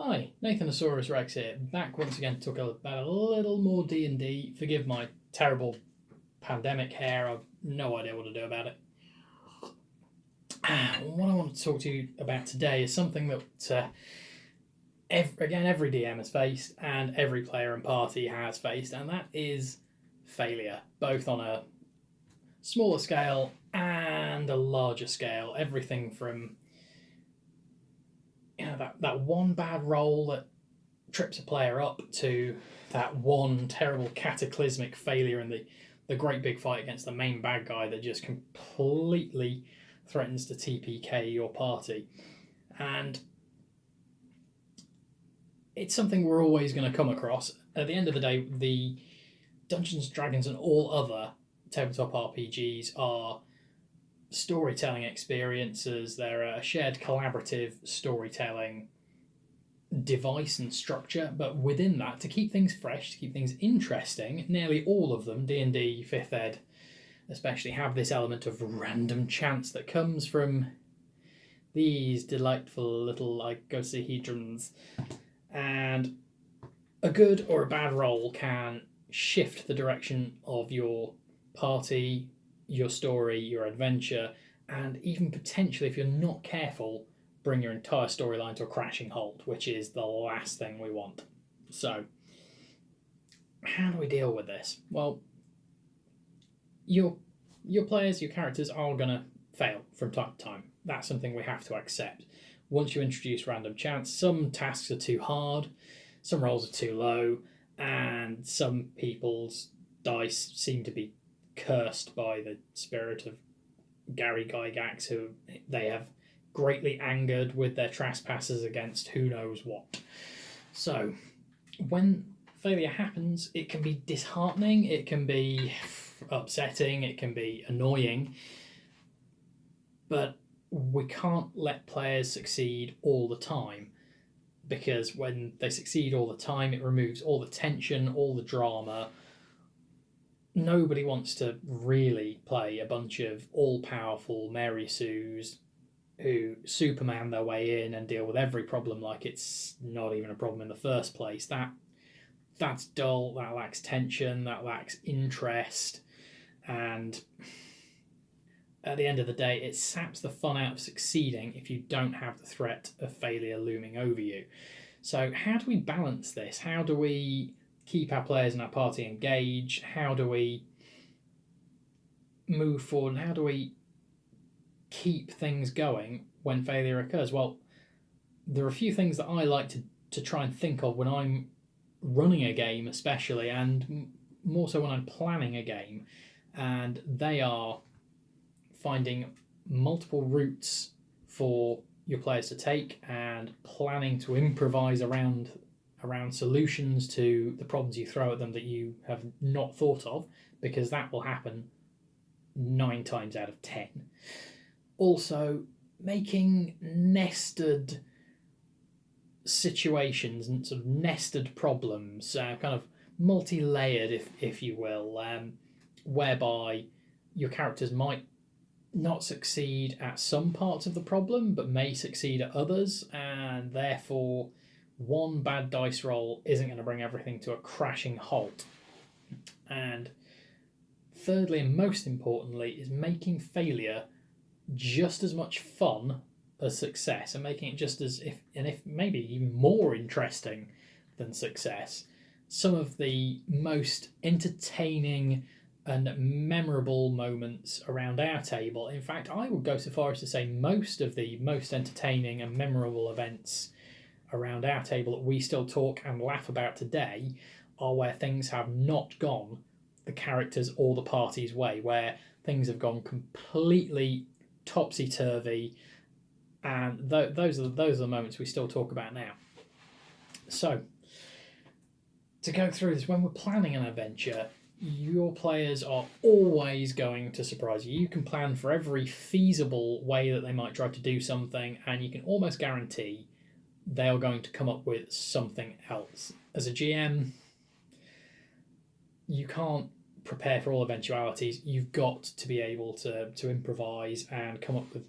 Hi, Nathanosaurus Rex here, back once again to talk about a little more D&D. Forgive my terrible pandemic hair, I've no idea what to do about it. What I want to talk to you about today is something that, every DM has faced, and every player and party has faced, and that is failure, both on a smaller scale and a larger scale. Everything from that one bad roll that trips a player up to that one terrible cataclysmic failure in the great big fight against the main bad guy that just completely threatens to TPK your party. And it's something we're always going to come across. At the end of the day, the Dungeons, Dragons, and all other tabletop RPGs are storytelling experiences. They're a shared collaborative storytelling device and structure, but within that, to keep things fresh, to keep things interesting, nearly all of them, D&D, 5th Ed especially, have this element of random chance that comes from these delightful little icosahedrons. And a good or a bad roll can shift the direction of your party, your story, your adventure, and even potentially, if you're not careful, bring your entire storyline to a crashing halt, which is the last thing we want. So, how do we deal with this? Well, your players, your characters are going to fail from time to time. That's something we have to accept. Once you introduce random chance, some tasks are too hard, some rolls are too low, and some people's dice seem to be cursed by the spirit of Gary Gygax, who they have greatly angered with their trespasses against who knows what. So, when failure happens, it can be disheartening, it can be upsetting, it can be annoying, but we can't let players succeed all the time, because when they succeed all the time, it removes all the tension, all the drama. Nobody wants to really play a bunch of all-powerful Mary Sues who Superman their way in and deal with every problem like it's not even a problem in the first place. That's dull, that lacks tension, that lacks interest, and at the end of the day, it saps the fun out of succeeding if you don't have the threat of failure looming over you. So how do we balance this? How do we keep our players and our party engaged? How do we move forward? How do we keep things going when failure occurs? Well, there are a few things that I like to try and think of when I'm running a game, especially, and more so when I'm planning a game, and they are finding multiple routes for your players to take and planning to improvise around solutions to the problems you throw at them that you have not thought of, because that will happen 9 times out of 10. Also, making nested situations and sort of nested problems, kind of multi-layered, if you will, whereby your characters might not succeed at some parts of the problem but may succeed at others, and therefore one bad dice roll isn't going to bring everything to a crashing halt. And thirdly, and most importantly, is making failure just as much fun as success, and making it just as if maybe even more interesting than success. Some of the most entertaining and memorable moments around our table, in fact, I would go so far as to say most of the most entertaining and memorable events around our table that we still talk and laugh about today, are where things have not gone the characters or the party's way, where things have gone completely topsy-turvy, and those are the moments we still talk about now. So, to go through this, when we're planning an adventure, your players are always going to surprise you. You can plan for every feasible way that they might try to do something, and you can almost guarantee they are going to come up with something else. As a GM, you can't prepare for all eventualities. You've got to be able to improvise and come up with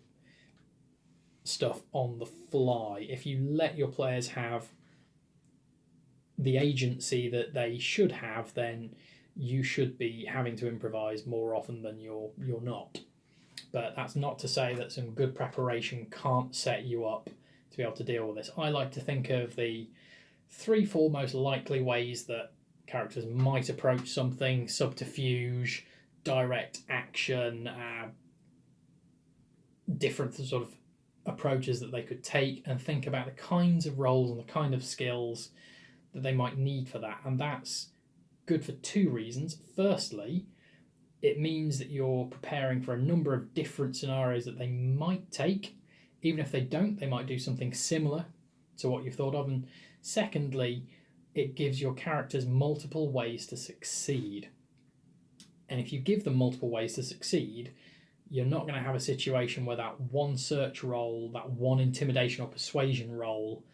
stuff on the fly. If you let your players have the agency that they should have, then you should be having to improvise more often than you're not. But that's not to say that some good preparation can't set you up to be able to deal with this. I like to think of the 3-4 most likely ways that characters might approach something: subterfuge, direct action, different sort of approaches that they could take, and think about the kinds of roles and the kind of skills that they might need for that. And that's good for two reasons. Firstly, it means that you're preparing for a number of different scenarios that they might take. Even if they don't, they might do something similar to what you've thought of. And secondly, it gives your characters multiple ways to succeed. And if you give them multiple ways to succeed, you're not going to have a situation where that one search roll, that one intimidation or persuasion roll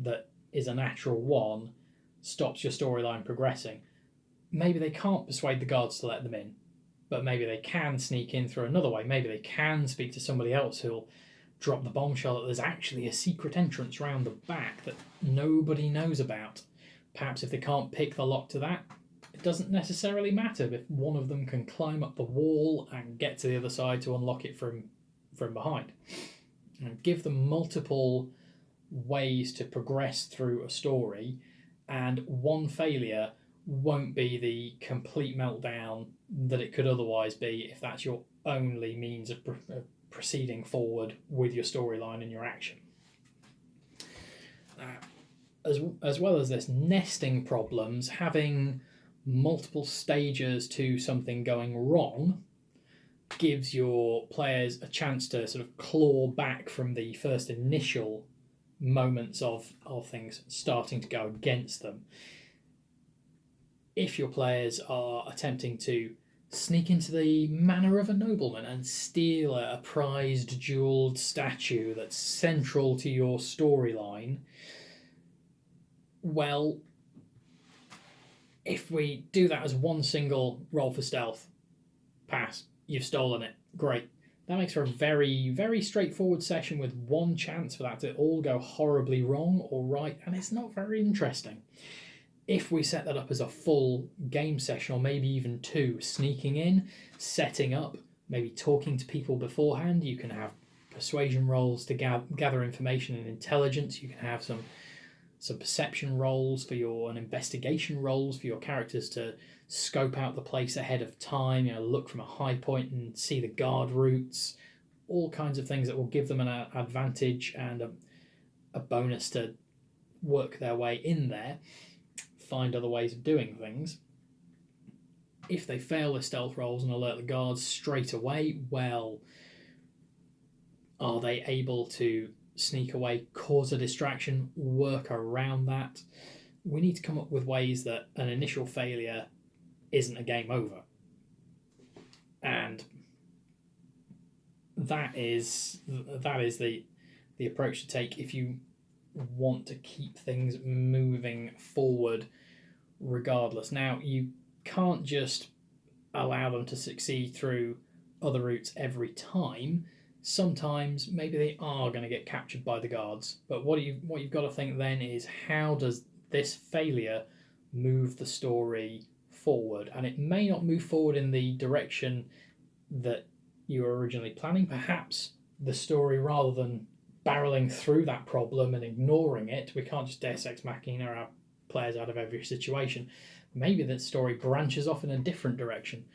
that is a natural one, stops your storyline progressing. Maybe they can't persuade the guards to let them in, but maybe they can sneak in through another way. Maybe they can speak to somebody else who'll drop the bombshell that there's actually a secret entrance round the back that nobody knows about. Perhaps if they can't pick the lock to that, it doesn't necessarily matter if one of them can climb up the wall and get to the other side to unlock it from behind. And give them multiple ways to progress through a story, and one failure won't be the complete meltdown that it could otherwise be if that's your only means of proceeding forward with your storyline and your action. As well as this, nesting problems, having multiple stages to something going wrong, gives your players a chance to sort of claw back from the first initial moments of things starting to go against them. If your players are attempting to sneak into the manor of a nobleman and steal a prized jewelled statue that's central to your storyline, well, if we do that as one single roll for stealth, pass, you've stolen it, great. That makes for a very, very straightforward session with one chance for that to all go horribly wrong or right, and it's not very interesting. If we set that up as a full game session, or maybe even two, sneaking in, setting up, maybe talking to people beforehand, you can have persuasion rolls to gather information and intelligence, you can have some perception rolls and investigation rolls for your characters to scope out the place ahead of time, look from a high point and see the guard routes, all kinds of things that will give them an advantage and a bonus to work their way in there, find other ways of doing things. If they fail their stealth rolls and alert the guards straight away, well, are they able to sneak away, cause a distraction, work around that? We need to come up with ways that an initial failure isn't a game over. And that is the approach to take if you want to keep things moving forward regardless. Now, you can't just allow them to succeed through other routes every time. Sometimes maybe they are going to get captured by the guards, but what you've got to think then is, how does this failure move the story forward? And it may not move forward in the direction that you were originally planning. Perhaps the story, rather than barreling through that problem and ignoring it, we can't just Deus Ex Machina our players out of every situation. Maybe the story branches off in a different direction.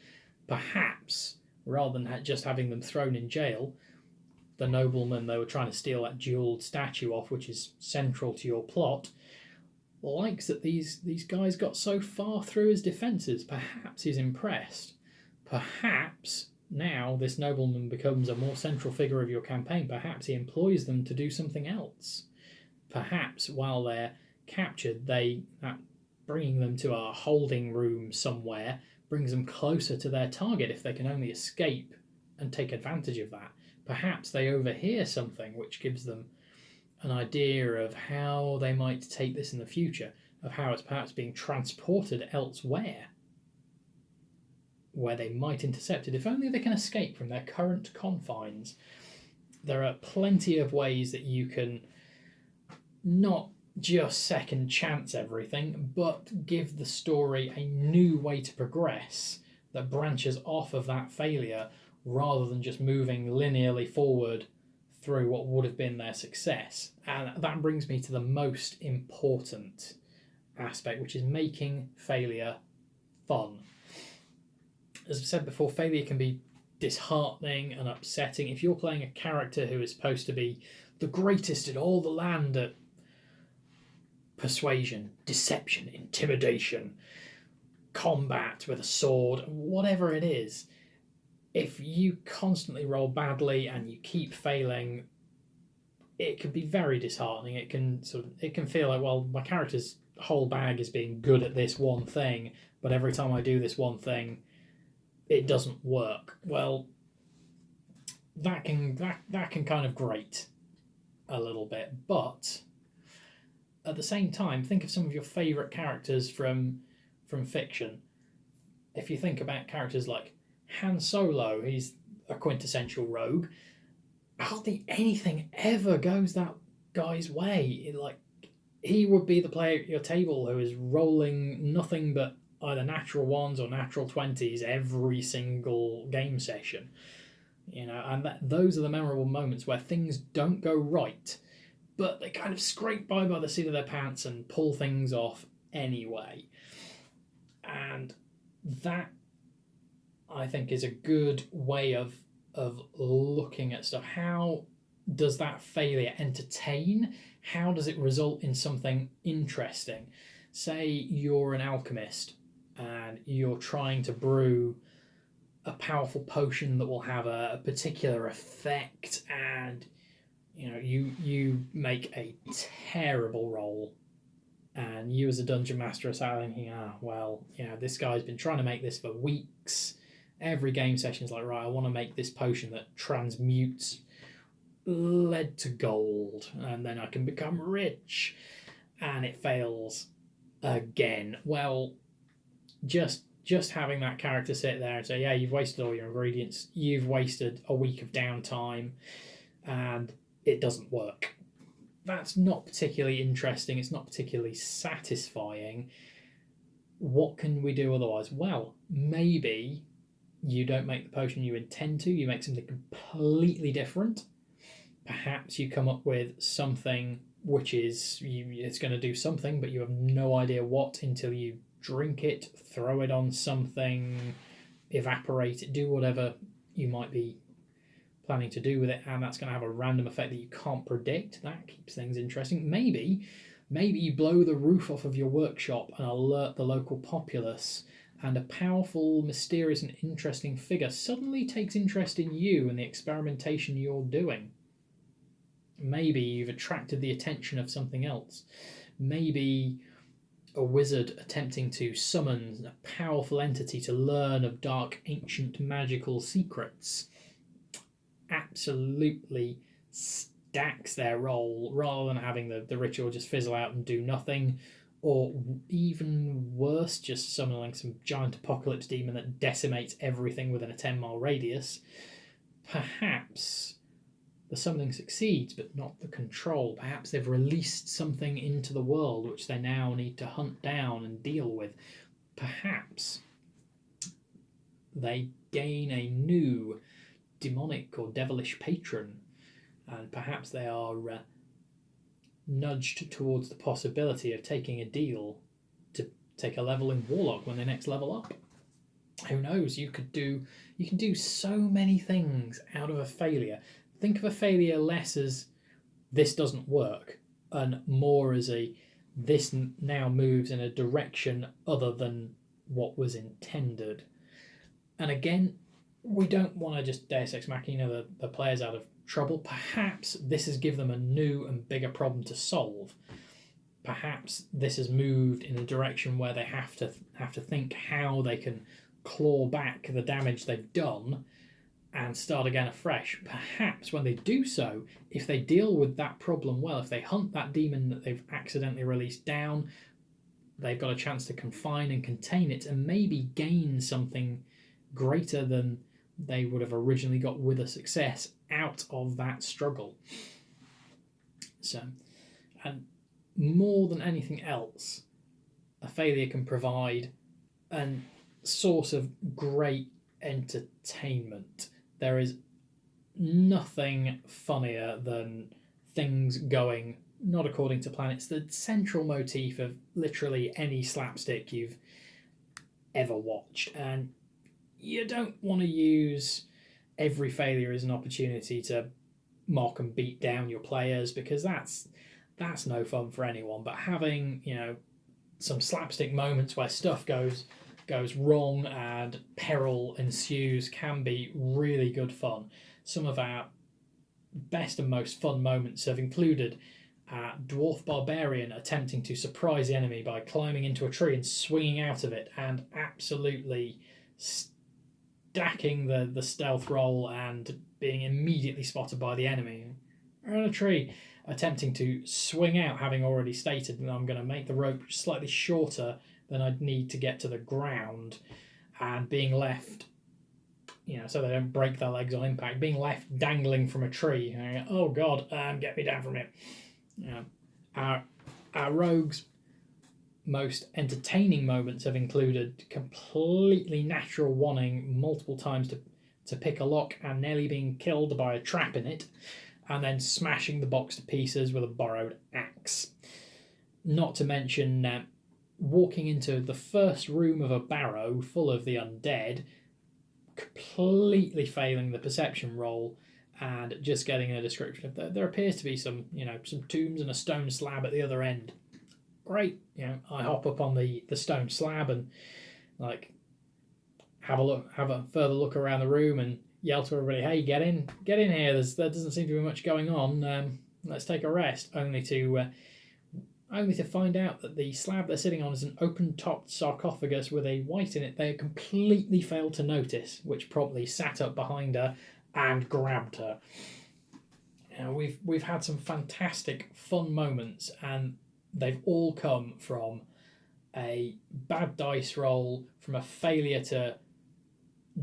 Perhaps, rather than just having them thrown in jail, the nobleman they were trying to steal that jewelled statue off, which is central to your plot, likes that these guys got so far through his defences. Perhaps he's impressed. Perhaps now this nobleman becomes a more central figure of your campaign. Perhaps he employs them to do something else. Perhaps while they're captured, bringing them to a holding room somewhere brings them closer to their target if they can only escape and take advantage of that. Perhaps they overhear something which gives them an idea of how they might take this in the future, of how it's perhaps being transported elsewhere, where they might intercept it, if only they can escape from their current confines. There are plenty of ways that you can not just second chance everything, but give the story a new way to progress that branches off of that failure rather than just moving linearly forward through what would have been their success. And that brings me to the most important aspect, which is making failure fun. As I've said before, failure can be disheartening and upsetting. If you're playing a character who is supposed to be the greatest in all the land at persuasion, deception, intimidation, combat with a sword, whatever it is, if you constantly roll badly and you keep failing, it can be very disheartening. It can feel like, well, my character's whole bag is being good at this one thing, but every time I do this one thing, it doesn't work. Well, that can kind of grate a little bit, but at the same time, think of some of your favourite characters from fiction. If you think about characters like Han Solo, he's a quintessential rogue. Hardly anything ever goes that guy's way. Like, he would be the player at your table who is rolling nothing but either natural ones or natural 20s every single game session. And those are the memorable moments where things don't go right, but they kind of scrape by the seat of their pants and pull things off anyway. And that, I think, is a good way of looking at stuff. How does that failure entertain? How does it result in something interesting? Say you're an alchemist and you're trying to brew a powerful potion that will have a particular effect, and you make a terrible roll, and you as a dungeon master are thinking, this guy's been trying to make this for weeks. Every game session is like, right, I want to make this potion that transmutes lead to gold, and then I can become rich, and it fails again. Well, just having that character sit there and say, yeah, you've wasted all your ingredients, you've wasted a week of downtime, and it doesn't work. That's not particularly interesting. It's not particularly satisfying. What can we do otherwise? Well, maybe you don't make the potion you intend to. You make something completely different. Perhaps you come up with something which is, it's going to do something, but you have no idea what until you drink it, throw it on something, evaporate it, do whatever you might be planning to do with it, and that's going to have a random effect that you can't predict. That keeps things interesting. Maybe you blow the roof off of your workshop and alert the local populace, and a powerful, mysterious, and interesting figure suddenly takes interest in you and the experimentation you're doing. Maybe you've attracted the attention of something else. Maybe a wizard attempting to summon a powerful entity to learn of dark, ancient, magical secrets absolutely stacks their role, rather than having the ritual just fizzle out and do nothing, or even worse, just summoning some giant apocalypse demon that decimates everything within a 10-mile radius. Perhaps the summoning succeeds, but not the control. Perhaps they've released something into the world which they now need to hunt down and deal with. Perhaps they gain a new demonic or devilish patron, and perhaps they are nudged towards the possibility of taking a deal to take a level in Warlock when they next level up. Who knows? You can do so many things out of a failure. Think of a failure less as this doesn't work, and more as this now moves in a direction other than what was intended. And again, we don't want to just Deus Ex Machina the players out of trouble. Perhaps this has given them a new and bigger problem to solve. Perhaps this has moved in a direction where they have to think how they can claw back the damage they've done and start again afresh. Perhaps when they do so, if they deal with that problem well, if they hunt that demon that they've accidentally released down, they've got a chance to confine and contain it and maybe gain something greater than they would have originally got with a success out of that struggle. So, and more than anything else, a failure can provide a source of great entertainment. There is nothing funnier than things going not according to plan. It's the central motif of literally any slapstick you've ever watched, and you don't want to use every failure as an opportunity to mock and beat down your players, because that's no fun for anyone. But having, some slapstick moments where stuff goes wrong and peril ensues can be really good fun. Some of our best and most fun moments have included Dwarf Barbarian attempting to surprise the enemy by climbing into a tree and swinging out of it and absolutely stacking the stealth roll and being immediately spotted by the enemy. Or in a tree, attempting to swing out, having already stated that I'm going to make the rope slightly shorter than I'd need to get to the ground, and being left, so they don't break their legs on impact, being left dangling from a tree. Oh God, get me down from here. Our rogues' most entertaining moments have included completely natural wanting multiple times to pick a lock and nearly being killed by a trap in it, and then smashing the box to pieces with a borrowed axe. Not to mention walking into the first room of a barrow full of the undead, completely failing the perception roll, and just getting a description of there appears to be some tombs and a stone slab at the other end. Great, I hop up on the stone slab and have a further look around the room and yell to everybody, "Hey, get in here! There doesn't seem to be much going on. Let's take a rest." Only to find out that the slab they're sitting on is an open-topped sarcophagus with a wight in it they completely failed to notice, which promptly sat up behind her and grabbed her. We've had some fantastic fun moments, and they've all come from a bad dice roll, from a failure to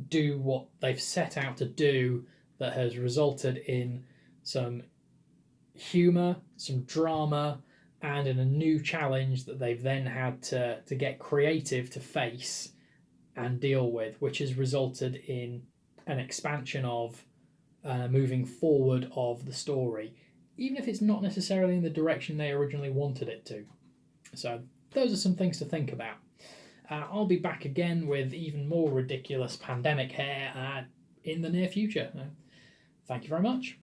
do what they've set out to do, that has resulted in some humour, some drama, and in a new challenge that they've then had to get creative to face and deal with, which has resulted in an expansion of moving forward of the story, even if it's not necessarily in the direction they originally wanted it to. So those are some things to think about. I'll be back again with even more ridiculous pandemic hair in the near future. Thank you very much.